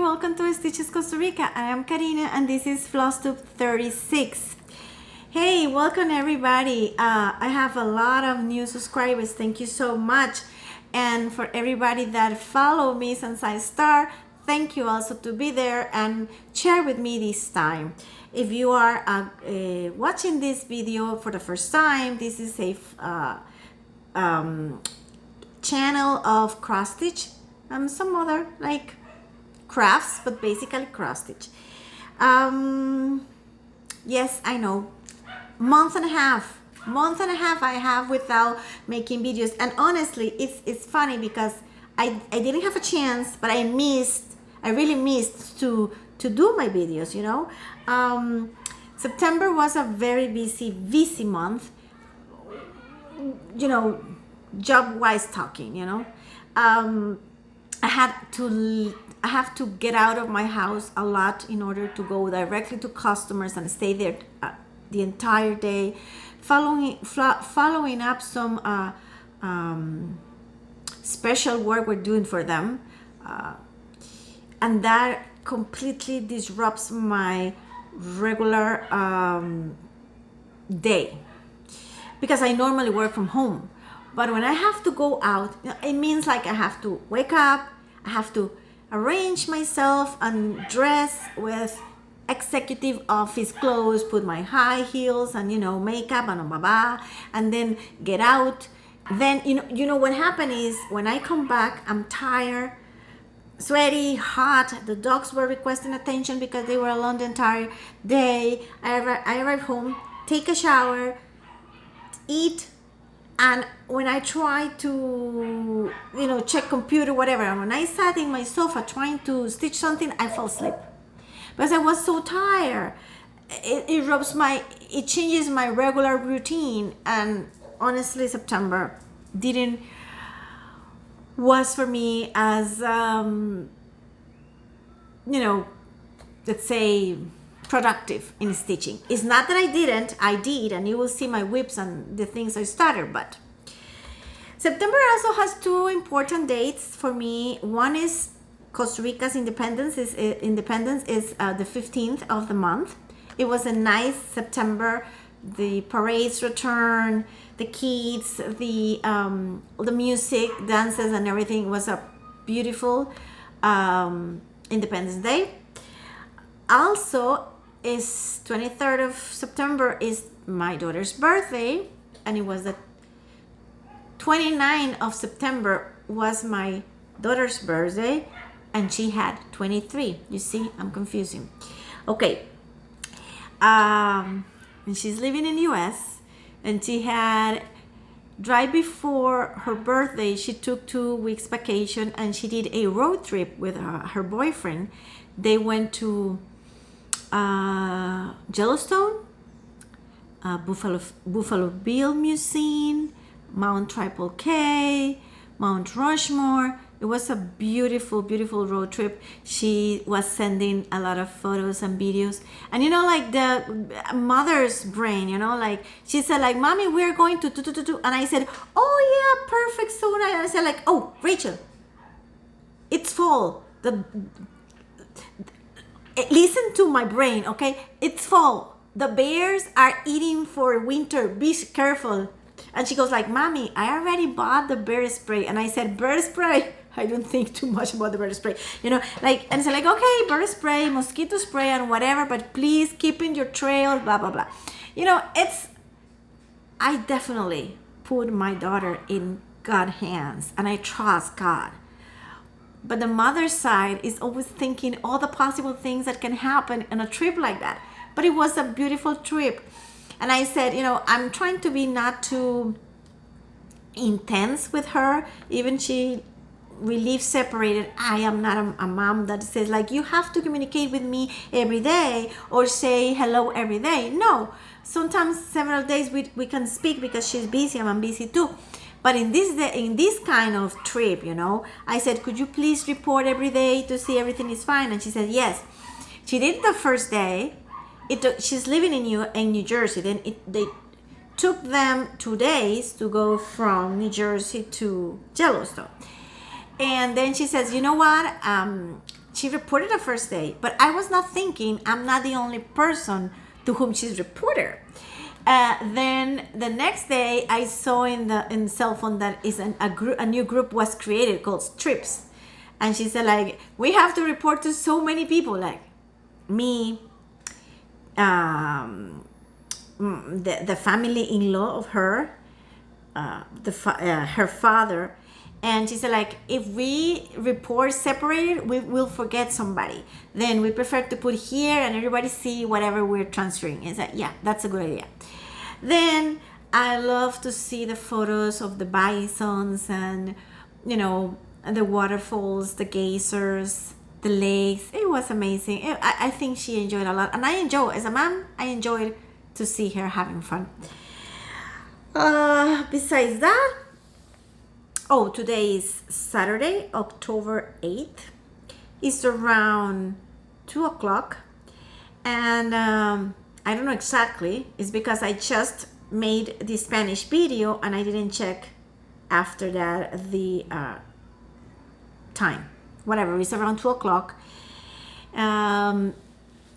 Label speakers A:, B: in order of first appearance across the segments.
A: welcome to Stitches Costa Rica. I am Karina and this is FlossTube 36. Hey, welcome everybody. I have a lot of new subscribers. Thank you so much. And for everybody that follow me since I start, thank you also to be there and share with me this time. If you are watching this video for the first time, this is a channel of cross stitch and some other like crafts, but basically cross stitch. Yes, I know, month and a half I have without making videos, and honestly it's funny because I didn't have a chance, but I really missed to do my videos, you know. September was a very busy month, you know, job wise talking, you know. I have to get out of my house a lot in order to go directly to customers and stay there the entire day, following up some special work we're doing for them, and that completely disrupts my regular day because I normally work from home. But when I have to go out, it means like I have to wake up, I have to arrange myself and dress with executive office clothes, put my high heels and, you know, makeup and blah, blah, and then get out. Then, you know what happened is when I come back, I'm tired, sweaty, hot. The dogs were requesting attention because they were alone the entire day. I arrive home, take a shower, eat. And when I try to, you know, check computer, whatever, and when I sat in my sofa trying to stitch something, I fell asleep because I was so tired. It changes my regular routine. And honestly, September was for me as, you know, let's say, productive in stitching. It's not that I did, and you will see my whips and the things I started. But September also has two important dates for me. One is Costa Rica's independence is the 15th of the month. It was a nice September. The parades return, the kids, the music, dances, and everything. Was a beautiful Independence Day. Also, is 23rd of September is my daughter's birthday, and it was the 29th of September was my daughter's birthday, and she had 23. You see, I'm confusing. Okay. And she's living in the US, and she had right before her birthday, she took 2 weeks vacation, and she did a road trip with her boyfriend. They went to Yellowstone, Buffalo Bill Museum, Mount Triple K, Mount Rushmore. It was a beautiful road trip. She was sending a lot of photos and videos, and you know, like the mother's brain, you know, like she said, like, "Mommy, we're going to," and I said, "Oh yeah, perfect." So I said, like, "Oh, Rachel, it's fall. Listen to my brain, okay? It's fall. The bears are eating for winter. Be careful." And she goes like, "Mommy, I already bought the bear spray." And I said, "Bear spray? I don't think too much about the bear spray." You know, like, and so like, "Okay, bear spray, mosquito spray, and whatever, but please keep in your trail, blah, blah, blah." You know, I definitely put my daughter in God's hands, and I trust God. But the mother's side is always thinking all the possible things that can happen in a trip like that. But it was a beautiful trip. And I said, you know, I'm trying to be not too intense with her. Even we live separated. I am not a mom that says like, you have to communicate with me every day or say hello every day. No, sometimes several days we can speak because she's busy and I'm busy too. But in this kind of trip, you know, I said, "Could you please report every day to see everything is fine?" And she said yes. She did the first day. She's living in New Jersey. Then they took them 2 days to go from New Jersey to Yellowstone. And then she says, "You know what?" she reported the first day, but I was not thinking I'm not the only person to whom she's reported. Then the next day I saw in the cell phone that is a new group was created called Strips, and she said like, we have to report to so many people, like me, the family-in-law of her, her father. And she said like, if we report separated, we will forget somebody. Then we prefer to put here and everybody see whatever we're transferring. Is that, yeah, that's a good idea. Then I love to see the photos of the bisons and, you know, the waterfalls, the geysers, the lakes. It was amazing. I think she enjoyed a lot. And I enjoy, as a mom, I enjoyed to see her having fun. Besides that, oh, today is Saturday, October 8th. It's around 2 o'clock. And I don't know exactly. It's because I just made the Spanish video and I didn't check after that the time. Whatever, it's around 2 o'clock.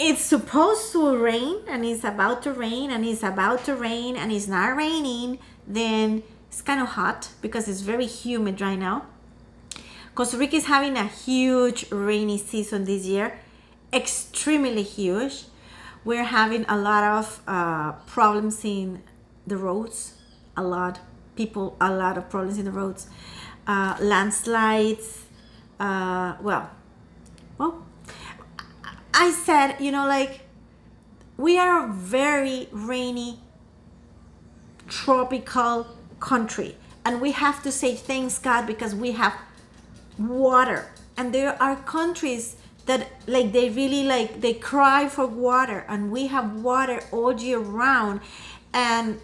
A: It's supposed to rain and it's about to rain and it's about to rain and it's not raining. Then it's kind of hot because it's very humid right now. Costa Rica is having a huge rainy season this year, extremely huge. We're having a lot of problems in the roads, a lot of problems in the roads, landslides. Well, I said, you know, like, we are a very rainy, tropical country, and we have to say thanks God because we have water. And there are countries that like they really like they cry for water, and we have water all year round. And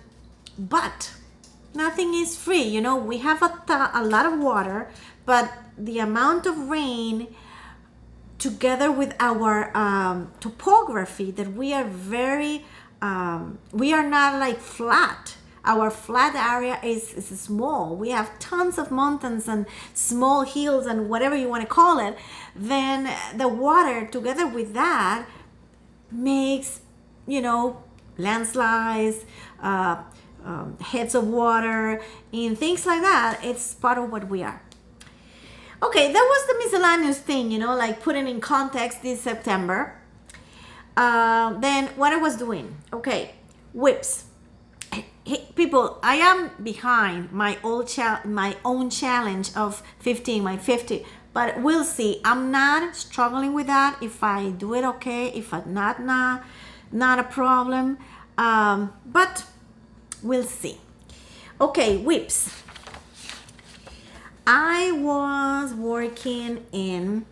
A: but nothing is free, you know. We have a lot of water, but the amount of rain together with our topography, that we are very we are not like flat. Our flat area is small. We have tons of mountains and small hills and whatever you want to call it. Then the water together with that makes, you know, landslides, heads of water, and things like that. It's part of what we are. Okay, that was the miscellaneous thing, you know, like putting in context this September. Then what I was doing, okay, whips. Hey, people, I am behind my own challenge of 15, my 50, but we'll see. I'm not struggling with that. If I do it, okay. If I'm not a problem. But we'll see. Okay, whips. I was working in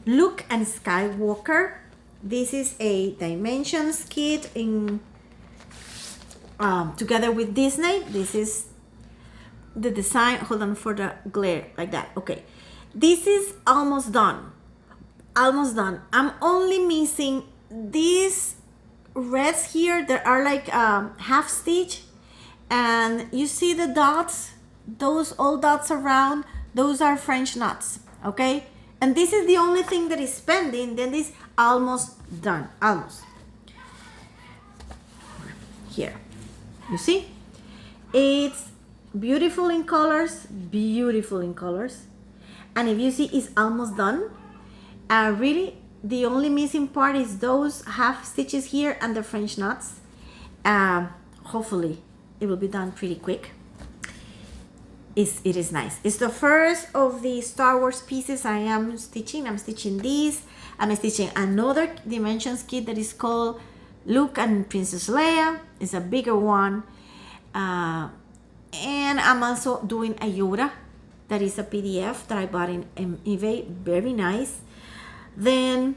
A: Luke and Skywalker. This is a Dimensions kit in together with Disney. This is the design. Hold on for the glare, like that. Okay, this is almost done. Almost done. I'm only missing these reds here that are like half stitch, and you see the dots, those all dots around, those are French knots. Okay, and this is the only thing that is pending. Then this almost done. Almost here. You see, it's beautiful in colors, and if you see, it's almost done. Really, the only missing part is those half stitches here and the French knots. Hopefully, it will be done pretty quick. It is nice. It's the first of the Star Wars pieces I am stitching. I'm stitching these. I'm stitching another Dimensions kit that is called Luke and Princess Leia. It's a bigger one. And I'm also doing a Yoda. That is a PDF that I bought in eBay. Very nice. Then,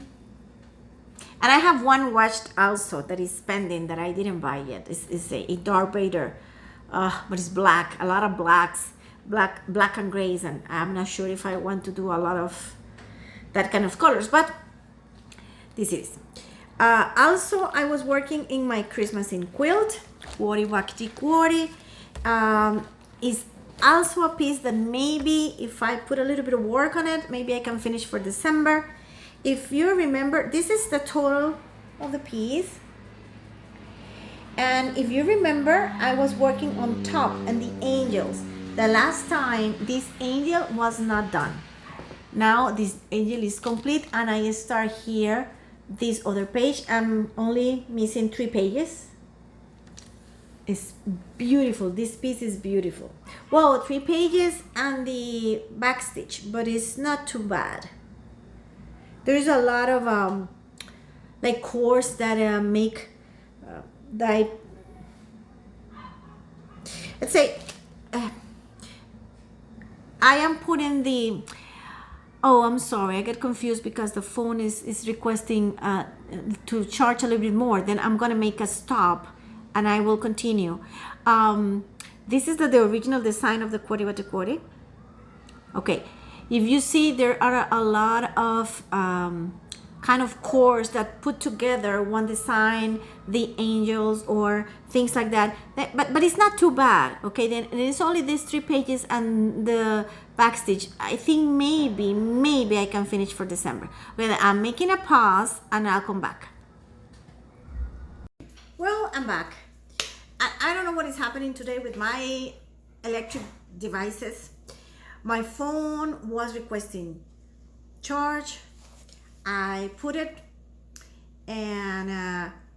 A: and I have one watched also that is pending that I didn't buy yet. It's a Darth Vader. But it's black. A lot of blacks. Black and grays. And I'm not sure if I want to do a lot of that kind of colors. But this is. Also, I was working in my Christmas in Quilt, Quarty Wackety Quarty. Is also a piece that maybe if I put a little bit of work on it, maybe I can finish for December. If you remember, this is the total of the piece. And if you remember, I was working on top and the angels. The last time this angel was not done. Now this angel is complete and I start here this other page. I'm only missing 3 pages. It's beautiful. This piece is beautiful. Well, 3 pages and the back stitch, but it's not too bad. There's a lot of like cores that make that let's say I am putting the I'm sorry, I get confused because the phone is requesting to charge a little bit more. Then I'm gonna make a stop and I will continue. This is the original design of the Cuori Wate Cuori. Okay, if you see, there are a lot of kind of cores that put together one design, the angels or things like that. But it's not too bad. Okay, then it's only these 3 pages and the back stitch. I think maybe I can finish for December. Well, I'm making a pause and I'll come back. Well, I'm back. I don't know what is happening today with my electric devices. My phone was requesting charge. I put it and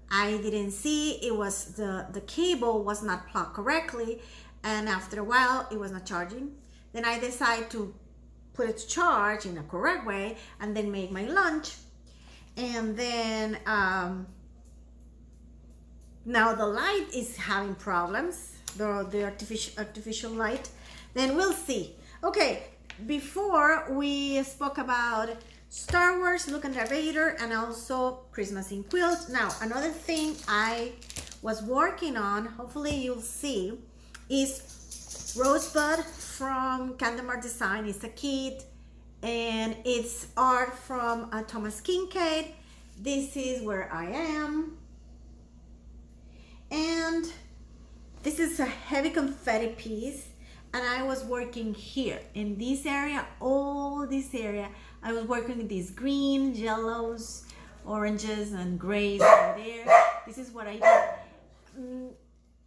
A: I didn't see it was the cable was not plugged correctly, and after a while it was not charging. Then I decided to put it to charge in a correct way and then make my lunch, and then now the light is having problems, the artificial light. Then we'll see. Okay, before we spoke about Star Wars, look at Vader, and also Christmas in Quilt. Now, another thing I was working on, hopefully you'll see, is Rosebud from Candemar Design. It's a kit, and it's art from Thomas Kincaid. This is where I am. And this is a heavy confetti piece. And I was working here in this area, all this area. I was working with these green, yellows, oranges, and grays over there. This is what I did.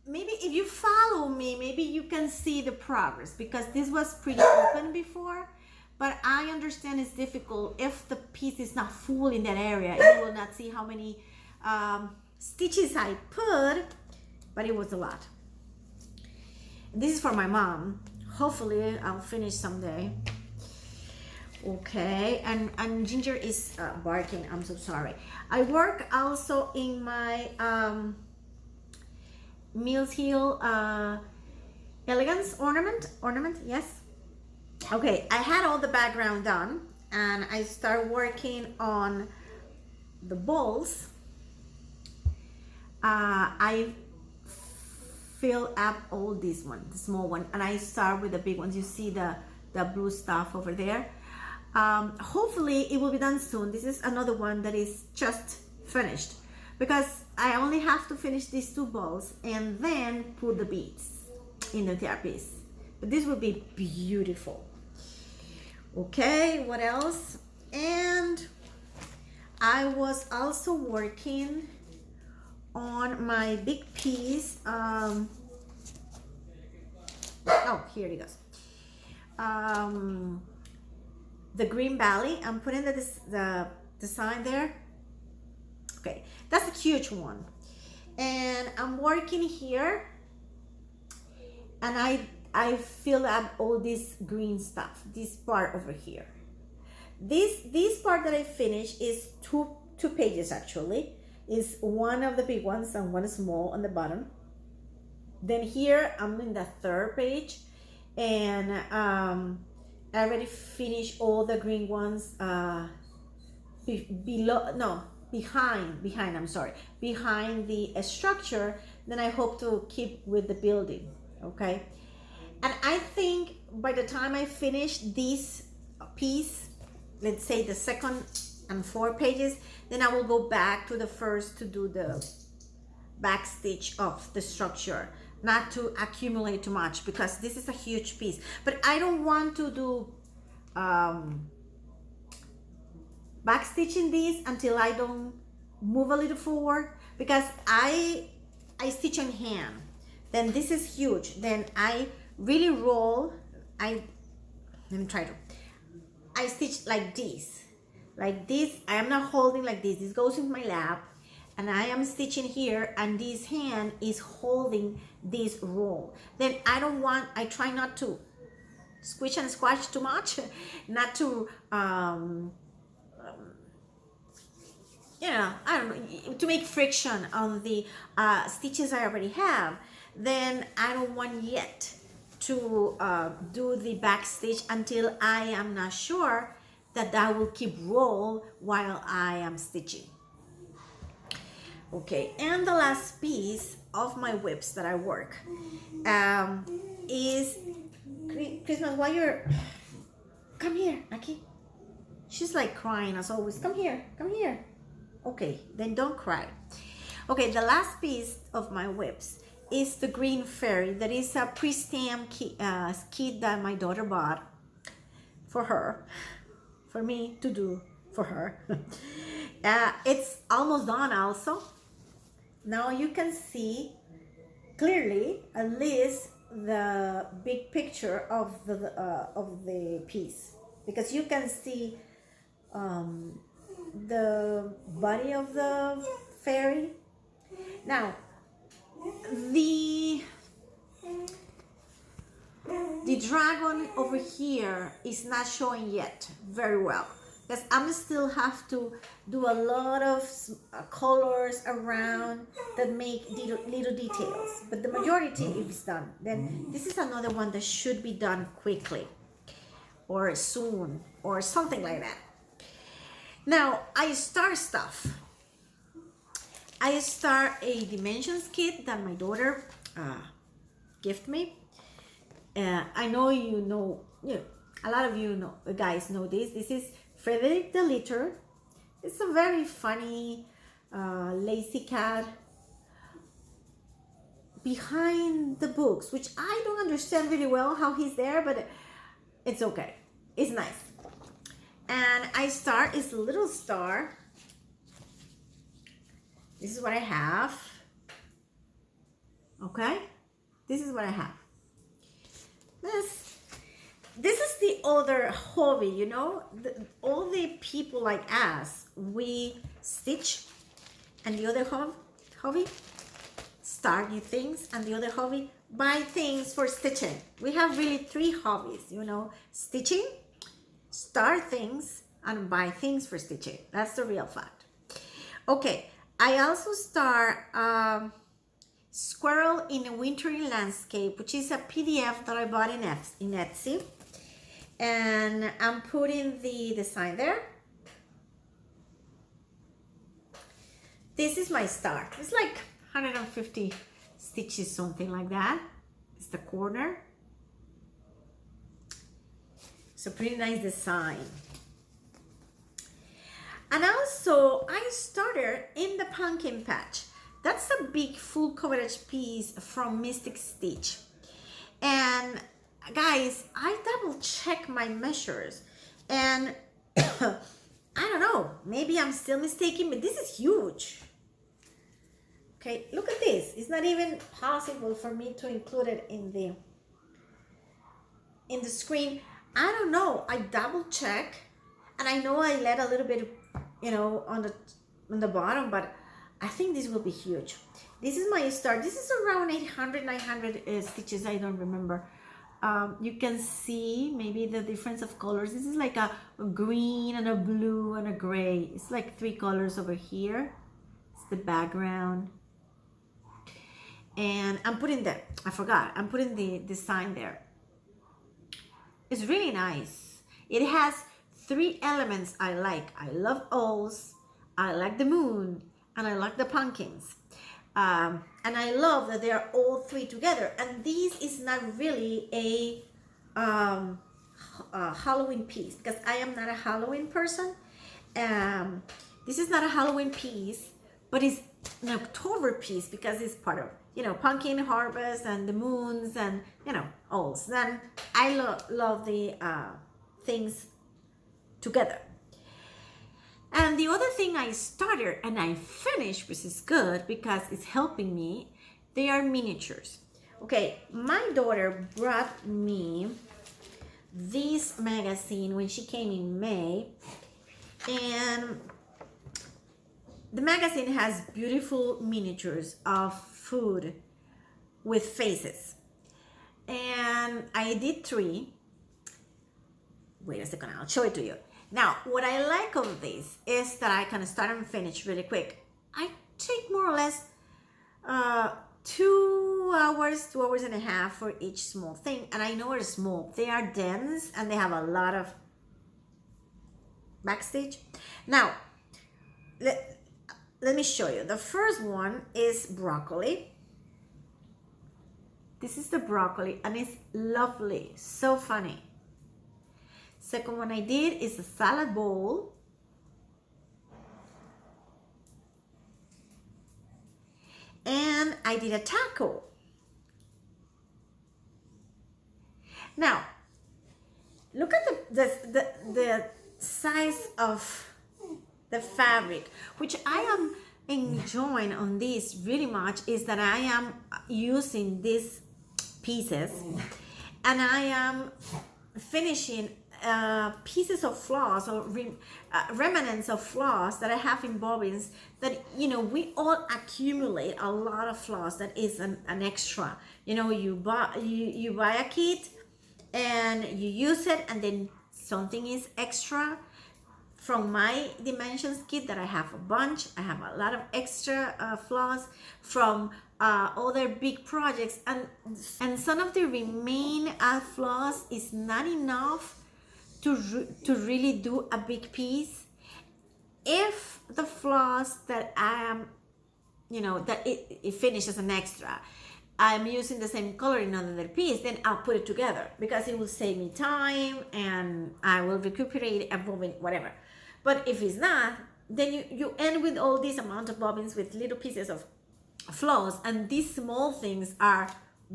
A: Maybe if you follow me, maybe you can see the progress, because this was pretty open before. But I understand it's difficult if the piece is not full in that area. You will not see how many stitches I put, but it was a lot. This is for my mom. Hopefully I'll finish someday. Okay, and Ginger is barking. I'm so sorry. I work also in my Mills Hill Elegance ornament, yes. Okay, I had all the background done and I start working on the balls. I fill up all this one, the small one, and I start with the big ones. You see the blue stuff over there. Hopefully it will be done soon. This is another one that is just finished, because I only have to finish these 2 balls and then put the beads in the entire piece. But this will be beautiful. Okay, what else? And I was also working on my big piece. Oh, here it goes. The green Valle. I'm putting the design there. Okay, that's a huge one. And I'm working here, and I fill up all this green stuff. This part over here. This part that I finished is two pages actually. Is one of the big ones and one small on the bottom. Then here I'm in the 3rd page, and I already finished all the green ones behind the structure. Then I hope to keep with the building. Okay, and I think by the time I finish this piece, let's say the 2nd and 4 pages, then I will go back to the first to do the back stitch of the structure. not to accumulate too much, because this is a huge piece. But I don't want to do back stitching this until I don't move a little forward, because I stitch on hand. Then this is huge. Then I really roll. Let me try to. I stitch like this. Like this. I am not holding like this. This goes in my lap. And I am stitching here, and this hand is holding this roll. Then I try not to squish and squash too much, not to, you know, I don't know, to make friction on the stitches I already have. Then I don't want yet to do the back stitch until I am not sure that will keep roll while I am stitching. Okay, and the last piece of my whips that I work is Christmas. Why you're come here, Aki? She's like crying as always. Come here, come here. Okay, then don't cry. Okay, the last piece of my whips is the green fairy. That is a pre-stamp kit that my daughter bought for her, for me to do for her. It's almost done also. Now you can see clearly at least the big picture of the piece, because you can see the body of the fairy. Now the dragon over here is not showing yet very well, because I'm still have to do a lot of colors around that make little details, but the majority is done. Then this is another one that should be done quickly or soon or something like that. Now I start stuff. I start a dimensions kit that my daughter gifted me. I know you know, a lot of you know, guys know this. This is Frederick the Literate. It's a very funny, lazy cat behind the books, which I don't understand really well how he's there, but it's okay. It's nice. And I start is a little star. This is what I have. Okay? This is what I have. This is the other hobby, you know. All the people like us, we stitch, and the other hobby, start new things, and the other hobby, buy things for stitching. We have really three hobbies, you know: stitching, start things, and buy things for stitching. That's the real fact. Okay, I also start Squirrel in a Wintery Landscape, which is a PDF that I bought in Etsy. And I'm putting the design there. This is my start. It's like 150 stitches, something like that. It's the corner. It's a pretty nice design. And also I started in the pumpkin patch. That's a big full coverage piece from Mystic Stitch. And guys, I double check my measures, and I don't know, maybe I'm still mistaken, but this is huge. Okay, look at this. It's not even possible for me to include it in the screen. I don't know. I double check, and I know I let a little bit, you know, on the bottom, but I think this will be huge. This is my start. This is around 800, 900 stitches. I don't remember. You can see maybe the difference of colors. This is like a green and a blue and a gray. It's like three colors over here. It's the background. And I'm putting I'm putting the design there. It's really nice. It has three elements I like. I love owls, I like the moon, and I like the pumpkins. And I love that they are all three together. And this is not really a Halloween piece, because I am not a Halloween person. This is not a Halloween piece, but it's an October piece because it's part of pumpkin harvest and the moons and, all. So then I love the things together. And the other thing I started and I finished, which is good because it's helping me, they are miniatures. Okay, my daughter brought me this magazine when she came in May, and the magazine has beautiful miniatures of food with faces. And I did 3. Wait a second, I'll show it to you. Now, what I like of this is that I can start and finish really quick. I take more or less 2 hours, 2 hours and a half for each small thing. And I know they're small. They are dense and they have a lot of backstage. Now, let me show you. The first one is broccoli. This is the broccoli and it's lovely, so funny. Second one I did is a salad bowl. And I did a taco. Now, look at the size of the fabric, which I am enjoying on this really much, is that I am using these pieces and I am finishing pieces of floss or remnants of floss that I have in bobbins that, we all accumulate a lot of floss that is an extra. You buy a kit and you use it and then something is extra. From my dimensions kit that I have a bunch, I have a lot of extra floss from other big projects, and some of the remain floss is not enough to really do a big piece. If the floss that I am, that it finishes an extra, I'm using the same color in another piece, then I'll put it together because it will save me time and I will recuperate a bobbin, whatever. But if it's not, then you end with all this amount of bobbins with little pieces of floss, and these small things are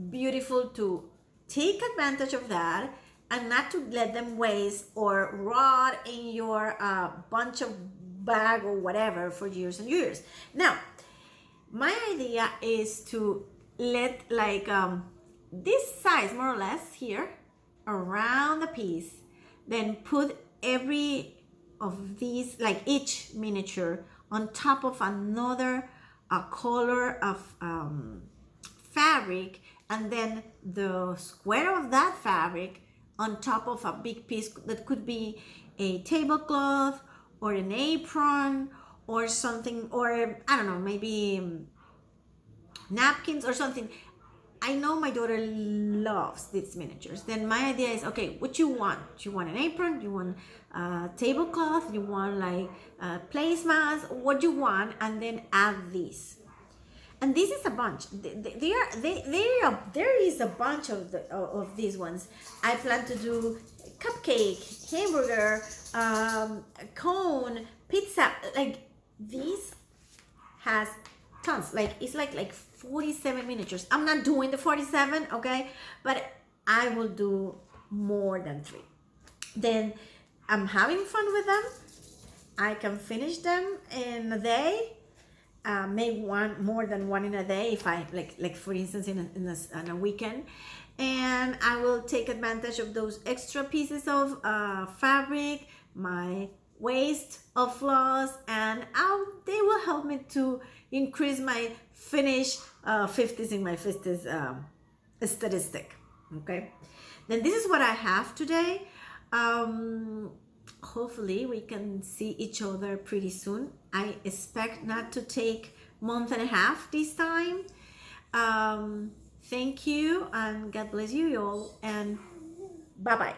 A: beautiful to take advantage of that and not to let them waste or rot in your bunch of bag or whatever for years and years. Now, my idea is to let this size more or less here around the piece, then put every of these, like each miniature on top of another color of fabric, and then the square of that fabric on top of a big piece that could be a tablecloth or an apron or something, or I don't know, maybe napkins or something. I know my daughter loves these miniatures. Then my idea is, okay, what you want? Do you want an apron? Do you want a tablecloth? Do you want like placemats? What do you want? And then add these. And this is a bunch. There is a bunch of these ones. I plan to do cupcake, hamburger, cone, pizza. Like this has tons. Like it's like 47 miniatures. I'm not doing the 47, okay, but I will do more than 3. Then I'm having fun with them. I can finish them in a day, maybe more than one in a day if I like for instance in a weekend, and I will take advantage of those extra pieces of fabric, my waste of floss, and they will help me to increase my finish 50s in my 50s statistic. Okay, then this is what I have today. Hopefully we can see each other pretty soon. I expect not to take month and a half this time. Thank you and God bless you all, and bye bye.